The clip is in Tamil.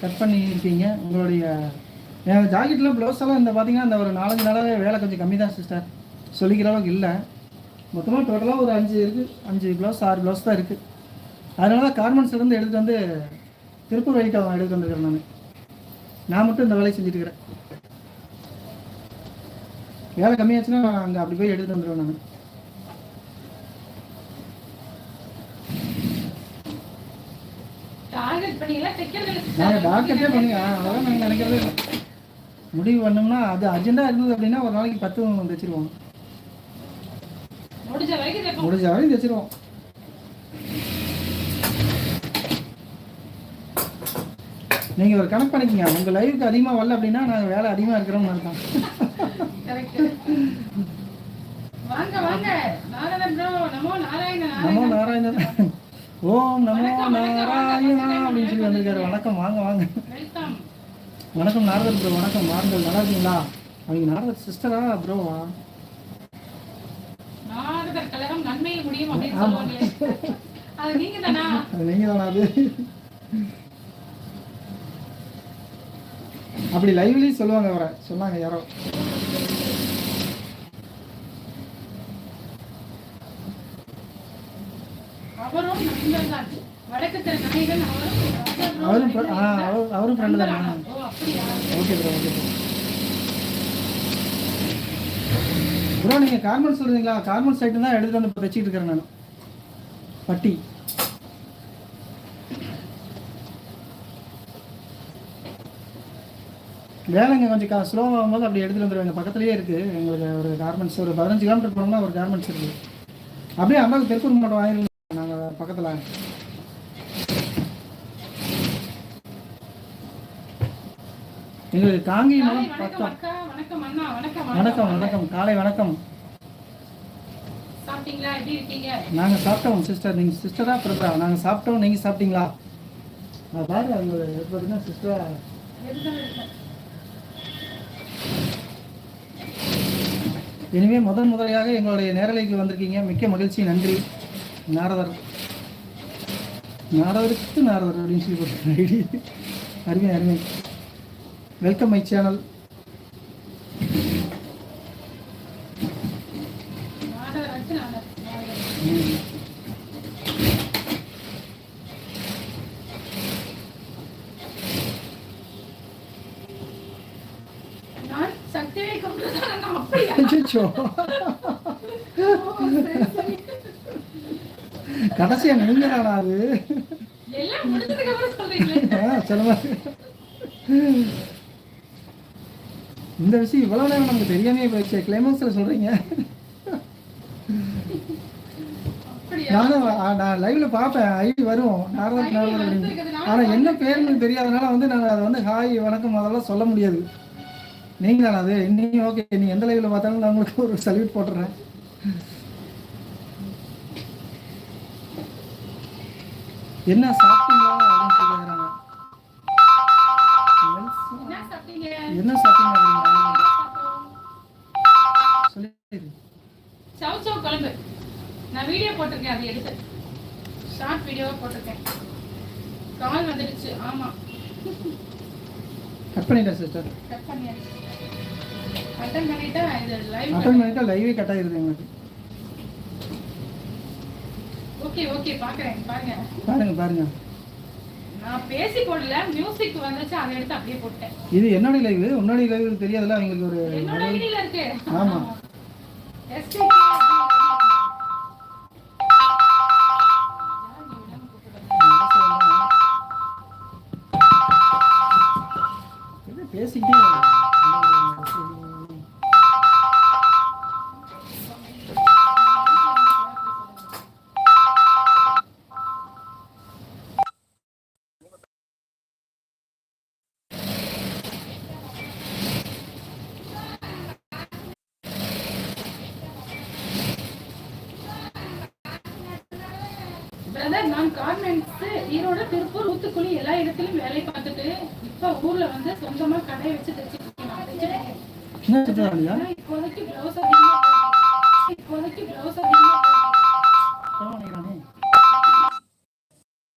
கட் பண்ணியிருக்கீங்க. உங்களுடைய ஜாக்கெட்டில் ப்ளவுஸ் எல்லாம் இந்த பார்த்தீங்கன்னா இந்த ஒரு 4-5 நாளாகவே வேலை கொஞ்சம் கம்மி தான் சிஸ்டர், சொல்லிக்கிற அளவுக்கு இல்லை. மொத்தமாக டோட்டலாக ஒரு 5 இருக்குது, 5 ப்ளவுஸ் 6 ப்ளவுஸ் தான் இருக்குது. அதனால தான் கார்மெண்ட்ஸ்லேருந்து எடுத்துகிட்டு வந்து திருப்பூர் வரைக்கும் எடுத்துகிட்டு வந்துருக்கிறேன். நான் மட்டும் இந்த வேலையை செஞ்சுட்டுருக்கிறேன். வேலை கம்மியாச்சுன்னா அங்கே அப்படி போய் எடுத்துகிட்டு வந்துடுவேன் நான். நாங்கள் டாக்டர்ட்டே பண்ணுங்க, அதான் நாங்கள் நினைக்கிறதே இல்லை. முடிவு பண்ணோம்னா அது அர்ஜென்ட்டாக இருந்தது அப்படின்னா ஒரு நாளைக்கு 10 தைச்சிருவோம், முடிஞ்ச வரைக்கும் தைச்சிருவோம். நீங்கள் ஒரு கணக்கு பண்ணிக்கங்க, உங்கள் லைஃபுக்கு அதிகமாக வரல அப்படின்னா நாங்கள் வேலை அதிகமாக இருக்கிறோம்னு அர்த்தம். நமோ நாராயணன், ஓம் நமோ நாராயணா அப்படின்னு சொல்லி வந்திருக்காரு. வணக்கம், வாங்க வாங்க. வணக்கம் நாரதர் ப்ரோ, வணக்கம். வாருங்கள், நல்லா இருக்கீங்களா? அவங்க நாரதர் சிஸ்டரா ப்ரோவா? நீங்க தானா? அது அப்படி லைவ்லயும் சொல்லுவாங்க, வர சொன்னாங்க யாரோ. அவரும் ஃப்ரெண்டு தானே? Okay bro, okay bro. நீங்கள் கார்மெண்ட்ஸ் சொல்கிறீங்களா? கார்மெண்ட்ஸ் சைட்டு தான் எடுத்துகிட்டு வந்து இப்போ தைச்சிட்டு இருக்கிறேன் நான். பட்டி வேலைங்க கொஞ்சம் ஸ்லோவாகும் போது அப்படி எடுத்துகிட்டு வந்துடுவாங்க. பக்கத்துலேயே இருக்குது எங்களுக்கு ஒரு கார்மெண்ட்ஸ், ஒரு 15 கிலோமீட்டர் போனோம்னா ஒரு கார்மெண்ட்ஸ் இருக்குது. அப்படியே அம்மாவுக்கு திருப்பூர் மட்டும் வாங்கிருக்கோம் நாங்கள் பக்கத்தில். எங்களுக்கு காங்கி மலம் பக்கம். வணக்கம் வணக்கம், காலை வணக்கம். நாங்கள் சாப்பிட்டோம் சிஸ்டர். நீங்கள் சிஸ்டரா பிரதா? நாங்கள் சாப்பிட்டோம், நீங்கள் சாப்பிட்டீங்களா? அது பாருங்க, அவங்க பார்த்தீங்கன்னா சிஸ்டரா. இனிமே முதன்முறையாக எங்களுடைய நேரலைக்கு வந்திருக்கீங்க, மிக்க மகிழ்ச்சி, நன்றி. நாரதருக்கு அப்படின்னு சொல்லி போட்டு அருமை அருமை. Welcome my channel. கடைசியா நீங்க தானா அது? சொல்லுங்க. இந்த விஷயம் இவ்வளவு நேரம் நமக்கு தெரியாமே போயிடுச்சு, கிளைமாக்ஸ்ல சொல்றீங்க. நான் லைவ்ல பார்ப்பேன், ஐடி வரும் நாரதர் அப்படின்னு. ஆனா என்ன பேருன்னு தெரியாதனால வந்து நாங்கள் அதை வந்து ஹாய் வணக்கம் அதெல்லாம் சொல்ல முடியாது. நீங்க தானே அது? நீங்க ஓகே, நீ எந்த லைவ்ல பார்த்தாலும் நான் உங்களுக்கு ஒரு சல்யூட் போட்டுறேன். என்ன சாப்பிட்டீங்களா அப்படின்னு சொல்லுறாங்க. என்ன சாப்பிட்டீங்க சொல்லி சௌசௌ குழம்பு நான் வீடியோ போட்டிருக்கேன், அதை எடுத்து ஷார்ட் வீடியோவா போட்டிருக்கேன். கால் வந்துடுச்சு. ஆமா, கட் பண்ணிட்டேன் சிஸ்டர். கட் பண்ணியாச்சு. அட்டன் பண்ணிட்டா இது லைவ் லைவே கட் ஆயிருது உங்களுக்கு. ஓகே ஓகே, பாக்குறேன். பாருங்க. நான் பேசி போடல, மியூசிக் வந்துச்சு, அதை எடுத்து அப்படியே போட்டேன். இது என்னோட லைவ், உன்னோட லைவ் தெரியாதுல உங்களுக்கு? ஒரு என்னோட ஐடில இருக்கு. ஆமா, பேசிக்கிட்டே நான் கார்மெண்ட்ஸ் ஈரோடு, திருப்பூர், தூத்துக்குடி எல்லா இடத்துலயும் வேலை பார்த்துட்டு இப்ப ஊர்ல வந்து சொந்தமா கடை வச்சு தைச்சிட்டு இப்போதைக்கு பிளவுஸ் அதிகமா